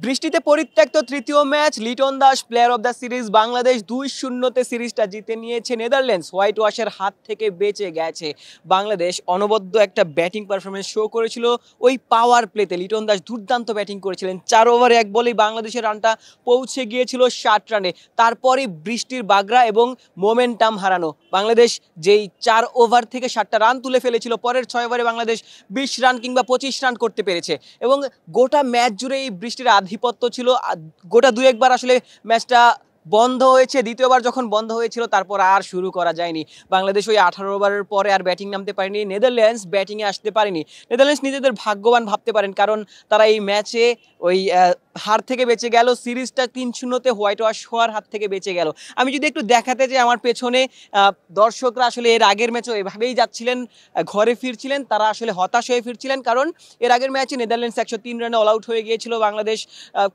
বৃষ্টিতে পরিত্যক্ত তৃতীয় match Liton Das player of the series. Bangladesh 2-0-তে সিরিজটা জিতে নিয়েছে। নেদারল্যান্ডস হোয়াইট ওয়াশের হাত থেকে বেঁচে গেছে। বাংলাদেশ অনবদ্য একটা ব্যাটিং পারফরমেন্স শো করেছিল। ওই পাওয়ার প্লেতে লিটন দাস দুর্দান্ত ব্যাটিং করেছিলেন। 4 ওভারে 1 বলেই বাংলাদেশের রানটা পৌঁছে গিয়েছিল 60 রানে। তারপরই বৃষ্টির বাগড়া এবং মোমেন্টাম হারানো। বাংলাদেশ যেই 4 ওভার থেকে 60টা রান তুলে ফেলেছিল, পরের 6 ওভারে বাংলাদেশ 20 রান কিংবা 25 রান করতে পেরেছে এবং গোটা ম্যাচ জুড়ে এই বৃষ্টির আধিপত্য ছিল। গোটা 2-1 বার আসলে ম্যাচটা বন্ধ হয়েছে। দ্বিতীয়বার যখন বন্ধ হয়েছিল তারপর আর শুরু করা যায়নি। বাংলাদেশ ওই 18 ওভারের পরে আর ব্যাটিং নামতে পারেনি। নেদারল্যান্ডস ব্যাটিংয়ে আসতে পারেনি। নেদারল্যান্ডস নিজেদের ভাগ্যবান ভাবতে পারেন, কারণ তারা এই ম্যাচে ওই হার থেকে বেঁচে গেল। সিরিজটা 3-0-তে হোয়াইট ওয়াশ হওয়ার হাত থেকে বেঁচে গেল। আমি যদি একটু দেখাতে যে আমার পেছনে দর্শকরা আসলে এর আগের ম্যাচও এভাবেই যাচ্ছিলেন, ঘরে ফিরছিলেন, তারা আসলে হতাশ হয়ে ফিরছিলেন, কারণ এর আগের ম্যাচে নেদারল্যান্ডস 103 রানে অল আউট হয়ে গিয়েছিল। বাংলাদেশ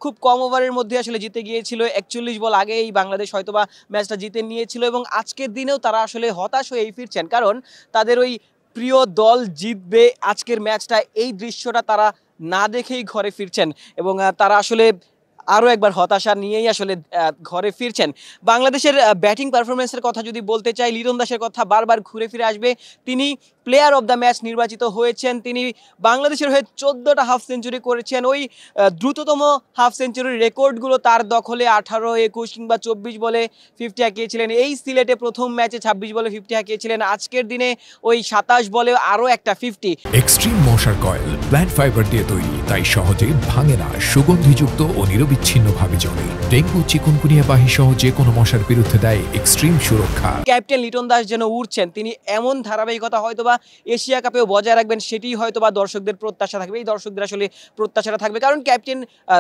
খুব কম ওভারের মধ্যে আসলে জিতে গিয়েছিল। 41 বল আগেই বাংলাদেশ হয়তোবা ম্যাচটা জিতে নিয়েছিল এবং আজকের দিনেও তারা আসলে হতাশ হয়েই ফিরছেন, কারণ তাদের ওই প্রিয় দল জিতবে আজকের ম্যাচটা, এই দৃশ্যটা তারা না দেখেই ঘরে ফিরছেন এবং তারা আসলে আরও একবার হতাশা নিয়েই আসলে ঘরে ফিরছেন। বাংলাদেশের ব্যাটিং পারফরমেন্সের কথা যদি বলতে চাই, লিটন দাসের কথা বারবার ঘুরে ফিরে আসবে। তিনি প্লেয়ার অফ দ্য ম্যাচ নির্বাচিত হয়েছেন। তিনি বাংলাদেশের হয়ে 14টা হাফ সেঞ্চুরি করেছেন। ওই দ্রুততম হাফ সেঞ্চুরির রেকর্ডগুলো তার দখলে। 18, 21 কিংবা 24 বলে 50 হাঁকিয়েছিলেন। এই সিলেটে প্রথম ম্যাচে 26 বলে 50 হাঁকিয়েছিলেন। আজকের দিনে ওই 27 বলে আরও একটা 50। এক্সট্রিম মশার কয়েল প্ল্যান্ট ফাইবার দিয়ে তৈরি, তাই সহজে ভাঙে না, সুগন্ধিযুক্ত ও নিরবিচ্ছিন্নভাবে জ্বলে। ডেঙ্গু, চিকুনগুনিয়া বাহি সহ যে কোনো মশার বিরুদ্ধে দেয় এক্সট্রিম সুরক্ষা। ক্যাপ্টেন লিটন দাস যেন উঠছেন, তিনি এমন ধারাবাহিকতা হয়তোবা এশিয়া কাপেও বজায় রাখবেন, সেটি হয়তোবা দর্শকদের প্রত্যাশা থাকবে। এই দর্শকদের আসলে প্রত্যাশাটা থাকবে, কারণ ক্যাপ্টেন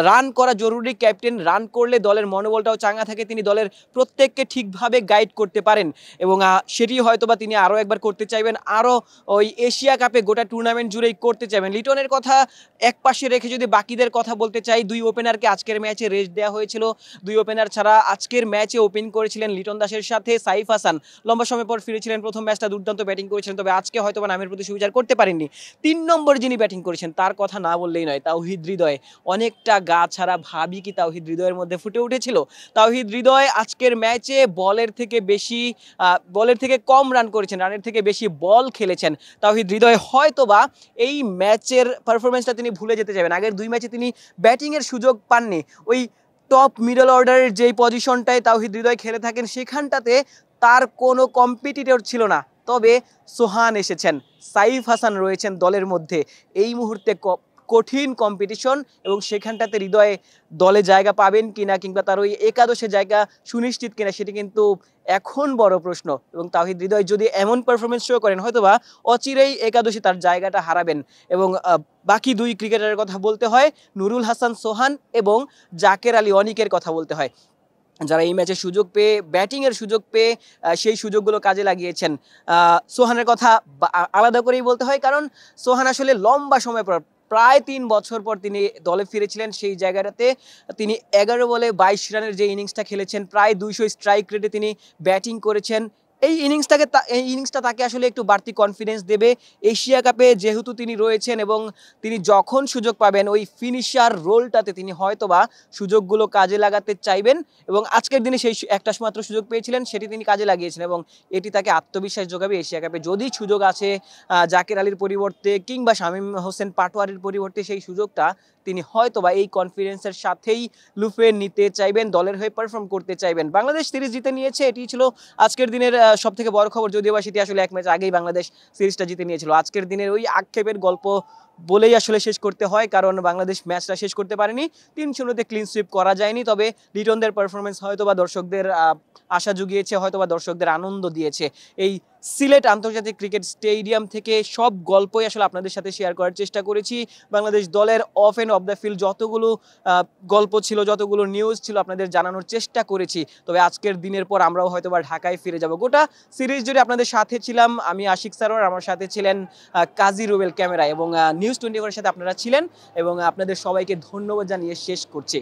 রান করা জরুরি। ক্যাপ্টেন রান করলে দলের মনোবলটাও চাঙ্গা থাকে। তিনি দলের প্রত্যেককে ঠিকভাবে গাইড করতে পারেন এবং সেটি হয়তোবা তিনি আরও একবার করতে চাইবেন, আরও ওই এশিয়া কাপে গোটা টুর্নামেন্ট জুড়েই করতে চাইবেন। লিটনের কথা এক পাশে রেখে যদি বাকিদের কথা বলতে চাই, 2 ওপেনারকে আজকের ম্যাচে রেস্ট দেওয়া হয়েছিল। 2 ওপেনার ছাড়া আজকের ম্যাচে ওপেন করেছিলেন লিটন দাসের সাথে সাইফ হাসান। লম্বা সময় পর ফিরেছিলেন, প্রথম ম্যাচটা দুর্দান্ত ব্যাটিং করেছিলেন, তবে আজকে হয়তো নামের প্রতি সুবিচার করতে পারেননি। 3 নম্বর যিনি ব্যাটিং করেছেন তার কথা না বললেই নয়, তাওহিদ হৃদয়। অনেকটা গা ছাড়া ভাবি কি তাওহিদ হৃদয়ের মধ্যে ফুটে উঠেছিল। তাওহিদ হৃদয় আজকের ম্যাচে বলের থেকে কম রান করেছেন, রানের থেকে বেশি বল খেলেছেন। তাওহিদ হৃদয় হয়তোবা এই ম্যাচের পারফরমেন্সটা তিনি ভুলে যেতে চাইবেন। আগের 2 ম্যাচে তিনি ব্যাটিংয়ের সুযোগ পাননি। ওই টপ মিডল অর্ডারের যেই পজিশনটায় তাওহিদ হৃদয় খেলে থাকেন, সেখানটাতে তার কোনো কম্পিটিটর ছিল না। তবে সোহান এসেছেন, সাইফ হাসান রয়েছেন দলের মধ্যে। এই মুহূর্তে কঠিন কম্পিটিশন এবং সেখানটাতে হৃদয়ে দলে জায়গা পাবেন কিনা কিংবা তার ওই একাদশে জায়গা সুনিশ্চিত কিনা, সেটি কিন্তু এখন বড় প্রশ্ন। এবং তাওহিদ হৃদয় যদি এমন পারফরমেন্স শো করেন, হয়তোবা অচিরেই একাদশে তার জায়গাটা হারাবেন। এবং বাকি 2 ক্রিকেটারের কথা বলতে হয়, নুরুল হাসান সোহান এবং জাকের আলী অনিকের কথা বলতে হয়, যারা এই ম্যাচে সুযোগ পেয়ে ব্যাটিংয়ের সুযোগ পেয়ে সেই সুযোগগুলো কাজে লাগিয়েছেন। সোহানের কথা আলাদা করেই বলতে হয়, কারণ সোহান আসলে লম্বা সময় পর, প্রায় 3 বছর পর তিনি দলে ফিরেছিলেন। সেই জায়গাটাতে তিনি 11 বলে 22 রানের যে ইনিংসটা খেলেছেন, প্রায় 200 স্ট্রাইক রেটে তিনি ব্যাটিং করেছেন। এই ইনিংসটা তাকে আসলে একটু বাড়তি কনফিডেন্স দেবে এশিয়া কাপে যেহেতু তিনি রয়েছেন, এবং তিনি যখন সুযোগ পাবেন ওই ফিনিশার রোলটাতে তিনি হয়তোবা সুযোগগুলো কাজে লাগাতে চাইবেন। এবং আজকের দিনে সেই একটা মাত্র সুযোগ পেয়েছিলেন, সেটি তিনি কাজে লাগিয়েছেন এবং এটি তাকে আত্মবিশ্বাস যোগাবে এশিয়া কাপে। যদি সুযোগ আছে জাকের আলীর পরিবর্তে কিংবা শামীম হোসেন পাটোয়ারির পরিবর্তে, সেই সুযোগটা তিনি হয়তোবা এই কনফিডেন্সের সাথেই লুফে নিতে চাইবেন, দলের হয়ে পারফর্ম করতে চাইবেন। বাংলাদেশ সিরিজ জিতে নিয়েছে, এটি ছিল আজকের দিনের সব থেকে বড় খবর। যদিও বা সেটি আসলে 1 ম্যাচ আগেই বাংলাদেশ সিরিজটা জিতে নিয়েছিল। আজকের দিনের ওই আক্ষেপের গল্প বলেই আসলে শেষ করতে হয়, কারণ বাংলাদেশ ম্যাচটা শেষ করতে পারেনি। 3-0-তে ক্লিন সুইপ করা যায়নি, তবে লিটনদের পারফরমেন্স হয়তোবা দর্শকদের আশা জুগিয়েছে, হয়তোবা দর্শকদের আনন্দ দিয়েছে। এই সিলেট আন্তর্জাতিক ক্রিকেট স্টেডিয়াম থেকে সব গল্পই আসলে আপনাদের সাথে শেয়ার করার চেষ্টা করেছি। বাংলাদেশ দলের of and of the field যতগুলো গল্প ছিল, যতগুলো নিউজ ছিল, আপনাদের জানানোর চেষ্টা করেছি। তবে আজকের দিনের পর আমরাও হয়তোবা ঢাকায় ফিরে যাব। গোটা সিরিজ জুড়ে আপনাদের সাথে ছিলাম আমি, আশিক সারোয়ার, আমার সাথে ছিলেন কাজী রুবেল ক্যামেরা, এবং নিউজ 24-এর সাথে আপনারা ছিলেন। এবং আপনাদের সবাইকে ধন্যবাদ জানিয়ে শেষ করছি।